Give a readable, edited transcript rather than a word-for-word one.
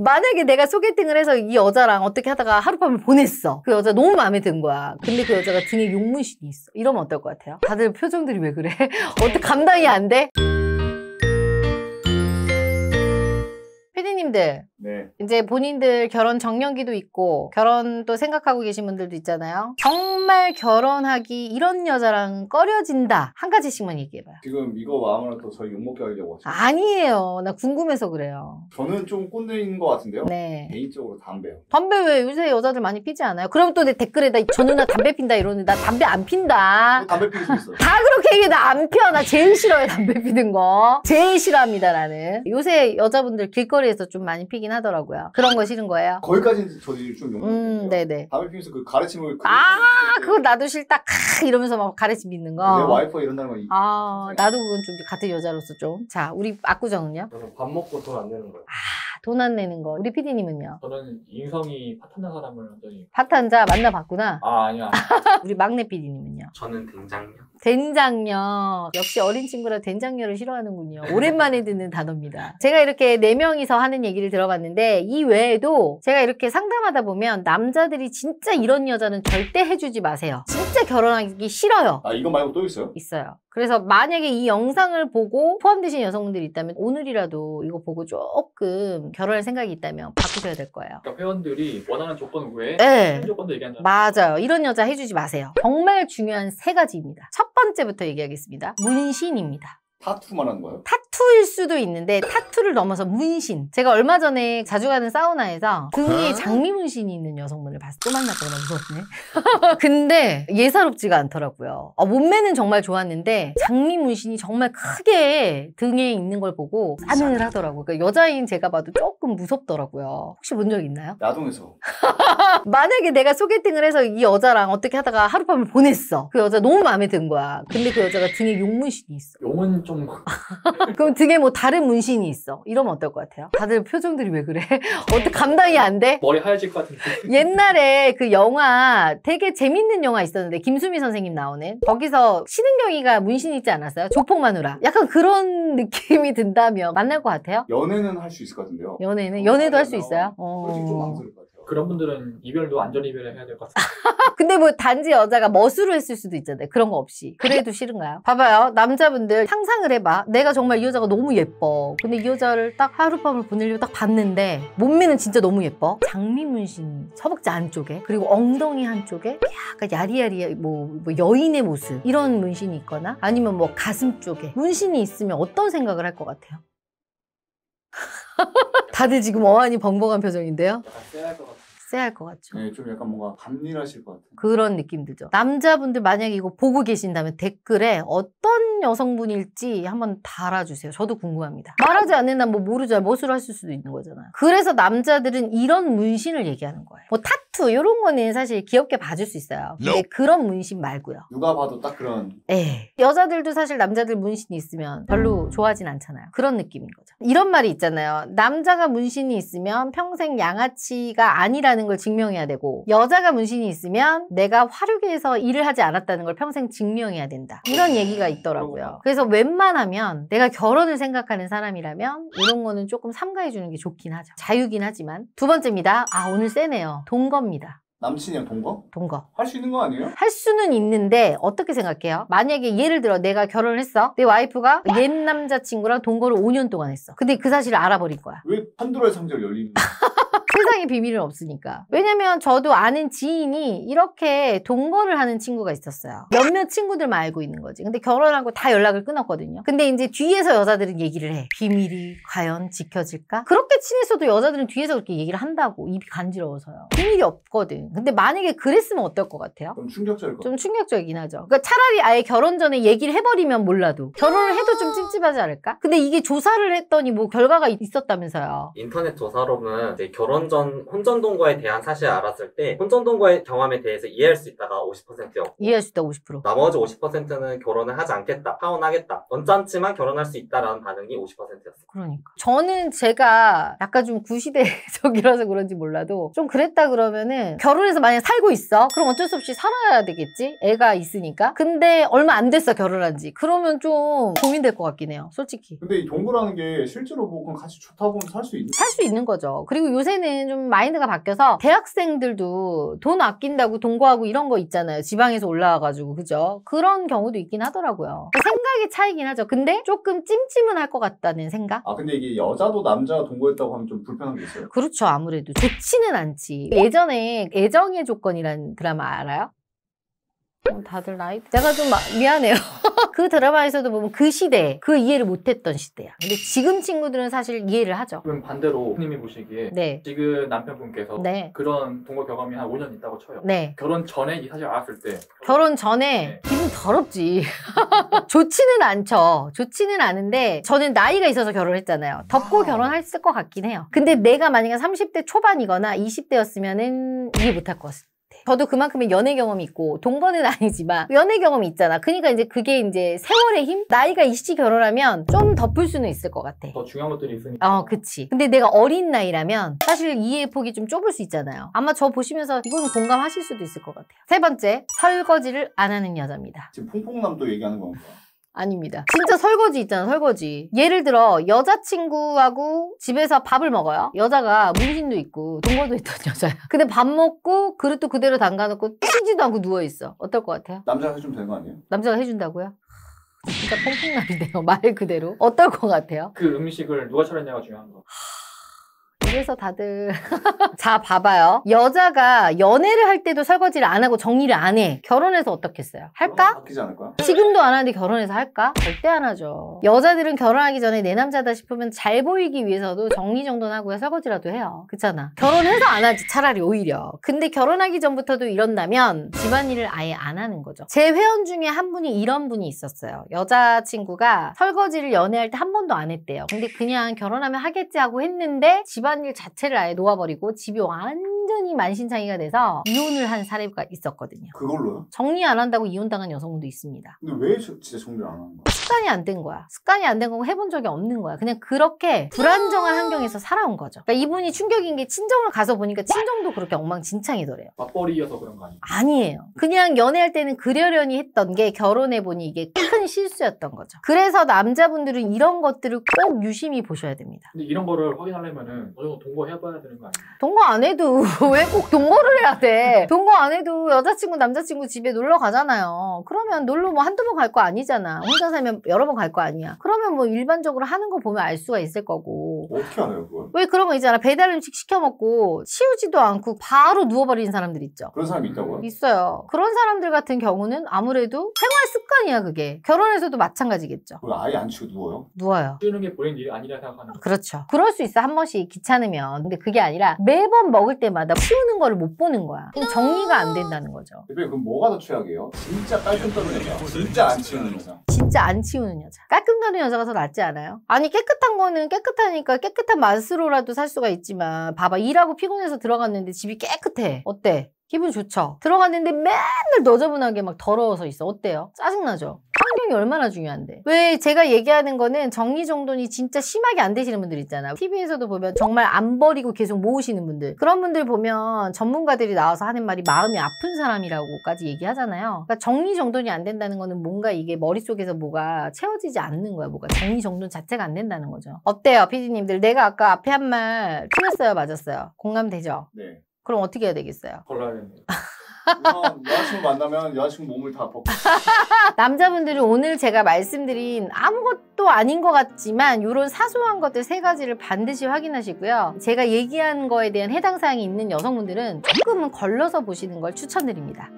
만약에 내가 소개팅을 해서 이 여자랑 어떻게 하다가 하룻밤을 보냈어. 그 여자 너무 마음에 든 거야. 근데 그 여자가 등에 용문신이 있어. 이러면 어떨 것 같아요? 다들 표정들이 왜 그래? 어떻게 감당이 안 돼? PD님들, 네. 이제 본인들 결혼 정년기도 있고 결혼도 생각하고 계신 분들도 있잖아요. 정말 결혼하기 이런 여자랑 꺼려진다. 한 가지씩만 얘기해봐요. 지금 이거 마음으로 또 저희 욕먹게 하려고 하시죠? 아니에요. 나 궁금해서 그래요. 저는 좀 꼰대인 것 같은데요. 네. 개인적으로 담배요. 담배 왜 요새 여자들 많이 피지 않아요? 그럼 또 내 댓글에다 저 누나 담배 핀다 이러는데 나 담배 안 핀다. 담배 피울 수 있어요. 다 그렇게 얘기해. 나 안 펴. 나 제일 싫어요. 담배 피는 거. 제일 싫어합니다. 나는. 요새 여자분들 길거리에서 좀 많이 피긴 하더라고요. 그런 거 싫은 거예요? 거기까지는 저도 좀 욕먹는데요. 네네. 담배 피우면서 그 가르침을 그거 나도 싫다. 이러면서 막 가르침 믿는 거. 내 와이프가 이런다는 거. 나도 그건 좀 같은 여자로서 좀. 자, 우리 압구정은요? 저는 밥 먹고 돈 안 내는 거예요. 돈 안 내는 거. 우리 PD님은요? 저는 인성이 파탄난 사람을 완전히. 파탄자 만나봤구나. 아니요. 우리 막내 PD님은요? 저는 된장요. 된장녀. 역시 어린 친구라 된장녀를 싫어하는군요. 오랜만에 듣는 단어입니다. 제가 이렇게 4명이서 하는 얘기를 들어봤는데 이 외에도 제가 이렇게 상담하다 보면 남자들이 진짜 이런 여자는 절대 해주지 마세요. 진짜 결혼하기 싫어요. 이거 말고 또 있어요? 있어요. 그래서 만약에 이 영상을 보고 포함되신 여성분들이 있다면 오늘이라도 이거 보고 조금 결혼할 생각이 있다면 바꾸셔야 될 거예요. 그러니까 회원들이 원하는 조건 외에 네. 다른 조건도 얘기한다. 맞아요. 이런 여자 해주지 마세요. 정말 중요한 3가지입니다. 첫 번째부터 얘기하겠습니다. 문신입니다. 타투 말하는 거예요? 타투일 수도 있는데 타투를 넘어서 문신. 제가 얼마 전에 자주 가는 사우나에서 등에 장미 문신이 있는 여성분을 봤어요. 또 만났거나 무섭네. 근데 예사롭지가 않더라고요. 몸매는 정말 좋았는데 장미 문신이 정말 크게 등에 있는 걸 보고 싸늘하더라고요. 그러니까 여자인 제가 봐도 조금 무섭더라고요. 혹시 본 적 있나요? 야동에서. 만약에 내가 소개팅을 해서 이 여자랑 어떻게 하다가 하룻밤을 보냈어. 그 여자 너무 마음에 든 거야. 근데 그 여자가 등에 용문신이 있어. 용은 좀 그럼 등에 뭐 다른 문신이 있어. 이러면 어떨 것 같아요? 다들 표정들이 왜 그래? 어떻게 감당이 안 돼? 머리 하얘질 것 같은데. 옛날에 그 영화 되게 재밌는 영화 있었는데 김수미 선생님 나오는 거기서 신은경이가 문신 있지 않았어요? 조폭마누라. 약간 그런 느낌이 든다면 만날 것 같아요? 연애는 할 수 있을 것 같은데요. 연애도 할 수 있어요? 솔직히 좀 망설일 것 같아요. 그런 분들은 이별도 안전 이별을 해야 될 것 같아요. 근데 뭐 단지 여자가 멋으로 했을 수도 있잖아요. 그런 거 없이. 그래도 싫은가요? 봐봐요. 남자분들 상상을 해봐. 내가 정말 이 여자가 너무 예뻐. 근데 이 여자를 딱 하룻밤을 보내려고 딱 봤는데 몸매는 진짜 너무 예뻐. 장미 문신 허벅지 안쪽에 그리고 엉덩이 한쪽에 약간 야리야리 뭐 여인의 모습 이런 문신이 있거나 아니면 뭐 가슴 쪽에 문신이 있으면 어떤 생각을 할 것 같아요? 다들 지금 어안이 벙벙한 표정인데요? 약간 쎄할 것 같아요. 쎄할 것 같죠? 네, 좀 약간 뭔가 밤일하실 것 같아요. 그런 느낌 들죠. 남자분들 만약에 이거 보고 계신다면 댓글에 어떤 여성분일지 한번 달아주세요. 저도 궁금합니다. 말하지 않는 한 뭐 모르잖아요. 멋으로 하실 수도 있는 거잖아요. 그래서 남자들은 이런 문신을 얘기하는 거예요. 뭐 타투 이런 거는 사실 귀엽게 봐줄 수 있어요. 근데 그런 문신 말고요. 누가 봐도 딱 그런. 여자들도 사실 남자들 문신이 있으면 별로 좋아하진 않잖아요. 그런 느낌인 거죠. 이런 말이 있잖아요. 남자가 문신이 있으면 평생 양아치가 아니라는 걸 증명해야 되고 여자가 문신이 있으면 내가 화류계에서 일을 하지 않았다는 걸 평생 증명해야 된다. 이런 얘기가 있더라고요. 그래서 웬만하면 내가 결혼을 생각하는 사람이라면 이런 거는 조금 삼가해 주는 게 좋긴 하죠. 자유긴 하지만. 두 번째입니다. 오늘 세네요. 동거입니다. 남친이랑 동거? 동거. 할 수 있는 거 아니에요? 할 수는 있는데 어떻게 생각해요? 만약에 예를 들어 내가 결혼을 했어. 내 와이프가 옛 남자친구랑 동거를 5년 동안 했어. 근데 그 사실을 알아버린 거야. 왜 판도라의 상자가 열리는 거야? 세상에 비밀은 없으니까. 왜냐면 저도 아는 지인이 이렇게 동거를 하는 친구가 있었어요. 몇몇 친구들만 알고 있는 거지. 근데 결혼하고 다 연락을 끊었거든요. 근데 이제 뒤에서 여자들은 얘기를 해. 비밀이 과연 지켜질까? 그렇게 친했어도 여자들은 뒤에서 그렇게 얘기를 한다고. 입이 간지러워서요. 비밀이 없거든. 근데 만약에 그랬으면 어떨 것 같아요? 좀 충격적일 것 좀 충격적이긴 하죠. 그러니까 차라리 아예 결혼 전에 얘기를 해버리면 몰라도 결혼을 해도 좀 찝찝하지 않을까? 근데 이게 조사를 했더니 뭐 결과가 있었다면서요. 인터넷 조사로는 이제 결혼 전 우선 혼전동거에 대한 사실을 알았을 때 혼전동거의 경험에 대해서 이해할 수 있다가 50%였고 이해할 수 있다 50%. 나머지 50%는 결혼을 하지 않겠다, 파혼하겠다, 언짢지만 결혼할 수 있다라는 반응이 50%였어요. 그러니까. 저는 제가 약간 좀 구시대적이라서 그런지 몰라도 좀 그랬다 그러면은 결혼해서 만약 살고 있어? 그럼 어쩔 수 없이 살아야 되겠지? 애가 있으니까. 근데 얼마 안 됐어 결혼한 지. 그러면 좀 고민될 것 같긴 해요. 솔직히. 근데 이 동거라는 게 실제로 뭐 그럼 같이 좋다고 하면 살 수 있는 살 수 있는 거죠. 그리고 요새는 좀 마인드가 바뀌어서 대학생들도 돈 아낀다고 동거하고 이런 거 있잖아요. 지방에서 올라와가지고 그죠? 그런 경우도 있긴 하더라고요. 생각의 차이긴 하죠. 근데 조금 찜찜은 할 것 같다는 생각? 아 근데 이게 여자도 남자가 동거했다고 하면 좀 불편한 게 있어요? 그렇죠. 아무래도 좋지는 않지. 예전에 애정의 조건이라는 드라마 알아요? 다들 나이 제가 좀 미안해요. 그 드라마에서도 보면 그 시대 그 이해를 못했던 시대야. 근데 지금 친구들은 사실 이해를 하죠. 그럼 반대로 님이 보시기에 네. 지금 남편분께서 네. 그런 동거 경험이 한 5년 있다고 쳐요. 네. 결혼 전에 이 사실 알았을 때 결혼 전에 기분 더럽지. 좋지는 않죠. 좋지는 않은데 저는 나이가 있어서 결혼했잖아요. 덥고 결혼했을 것 같긴 해요. 근데 내가 만약에 30대 초반이거나 20대였으면은 이해 못할 것 같아요. 저도 그만큼의 연애 경험이 있고 동거는 아니지만 연애 경험이 있잖아. 그러니까 이제 그게 이제 세월의 힘? 나이가 있이 결혼하면 좀 덮을 수는 있을 것 같아. 더 중요한 것들이 있으니까. 그치. 근데 내가 어린 나이라면 사실 이해의 폭이 좀 좁을 수 있잖아요. 아마 저 보시면서 이거는 공감하실 수도 있을 것 같아요. 세 번째, 설거지를 안 하는 여자입니다. 지금 퐁퐁남도 얘기하는 건가? 아닙니다. 진짜 설거지 있잖아, 설거지. 예를 들어 여자친구하고 집에서 밥을 먹어요. 여자가 문신도 있고 동거도 있던 여자야. 근데 밥 먹고 그릇도 그대로 담가놓고 씻지도 않고 누워있어. 어떨 것 같아요? 남자가 해주면 되는 거 아니에요? 남자가 해준다고요? 진짜 퐁퐁남이네요, 말 그대로. 어떨 것 같아요? 그 음식을 누가 차렸냐가 중요한 거. 그래서 다들 자 봐봐요. 여자가 연애를 할 때도 설거지를 안 하고 정리를 안 해. 결혼해서 어떻겠어요? 할까? 바뀌지 않을까요? 지금도 안 하는데 결혼해서 할까? 절대 안 하죠. 여자들은 결혼하기 전에 내 남자다 싶으면 잘 보이기 위해서도 정리정돈 하고요. 설거지라도 해요. 그렇잖아. 결혼해서 안 하지 차라리 오히려. 근데 결혼하기 전부터도 이런다면 집안일을 아예 안 하는 거죠. 제 회원 중에 한 분이 이런 분이 있었어요. 여자친구가 설거지를 연애할 때 한 번도 안 했대요. 근데 그냥 결혼하면 하겠지 하고 했는데 집안일 자체를 아예 놓아버리고 집이 완전히 만신창이가 돼서 이혼을 한 사례가 있었거든요. 그걸로요? 정리 안 한다고 이혼당한 여성분도 있습니다. 근데 왜 진짜 정리를 안 하는 거야? 습관이 안 된 거야. 습관이 안 된 거고 해본 적이 없는 거야. 그냥 그렇게 불안정한 환경에서 살아온 거죠. 그러니까 이분이 충격인 게 친정을 가서 보니까 친정도 그렇게 엉망진창이더래요. 맞벌이여서 그런 거 아니에요? 아니에요. 그냥 연애할 때는 그러려니 했던 게 결혼해보니 이게 큰 실수였던 거죠. 그래서 남자분들은 이런 것들을 꼭 유심히 보셔야 됩니다. 근데 이런 거를 확인하려면은 어느 정도 동거해봐야 되는 거 아니에요? 동거 안 해도 왜 꼭 동거를 해야 돼? 동거 안 해도 여자친구 남자친구 집에 놀러 가잖아요. 그러면 놀러 뭐 한두 번 갈 거 아니잖아. 혼자 살면 여러 번 갈 거 아니야. 그러면 뭐 일반적으로 하는 거 보면 알 수가 있을 거고. 어떻게 알아요 그걸? 왜 그런 거 있잖아. 배달 음식 시켜 먹고 치우지도 않고 바로 누워버리는 사람들 있죠. 그런 사람이 있다고요? 있어요. 그런 사람들 같은 경우는 아무래도 생활 습관이야 그게. 결혼해서도 마찬가지겠죠. 왜 아예 안 치고 누워요? 누워요. 치우는 게 본인 일이 아니라 생각하는 거. 그렇죠. 그럴 수 있어 한 번씩 귀찮으면. 근데 그게 아니라 매번 먹을 때마다 치우는 거를 못 보는 거야. 그럼 정리가 안 된다는 거죠. 대표님 그럼 뭐가 더 최악이에요? 진짜 깔끔 떠는 여자, 진짜 안 치우는 여자. 진짜 안 치우는 여자. 깔끔 나는 여자가 더 낫지 않아요? 아니 깨끗한 거는 깨끗하니까 깨끗한 맛으로라도 살 수가 있지만 봐봐 일하고 피곤해서 들어갔는데 집이 깨끗해. 어때? 기분 좋죠? 들어갔는데 맨날 너저분하게 막 더러워서 있어. 어때요? 짜증나죠? 환경이 얼마나 중요한데. 왜 제가 얘기하는 거는 정리정돈이 진짜 심하게 안 되시는 분들 있잖아. TV에서도 보면 정말 안 버리고 계속 모으시는 분들. 그런 분들 보면 전문가들이 나와서 하는 말이 마음이 아픈 사람이라고까지 얘기하잖아요. 그러니까 정리정돈이 안 된다는 거는 뭔가 이게 머릿속에서 뭐가 채워지지 않는 거야. 뭐가 정리정돈 자체가 안 된다는 거죠. 어때요 PD님들? 내가 아까 앞에 한 말 틀렸어요? 맞았어요? 공감되죠? 네. 그럼 어떻게 해야 되겠어요? 걸러야겠네요. 우선 여자친구 만나면 여자친구 몸을 다 벗고 남자분들은 오늘 제가 말씀드린 아무것도 아닌 것 같지만 이런 사소한 것들 3가지를 반드시 확인하시고요. 제가 얘기한 거에 대한 해당 사항이 있는 여성분들은 조금은 걸러서 보시는 걸 추천드립니다.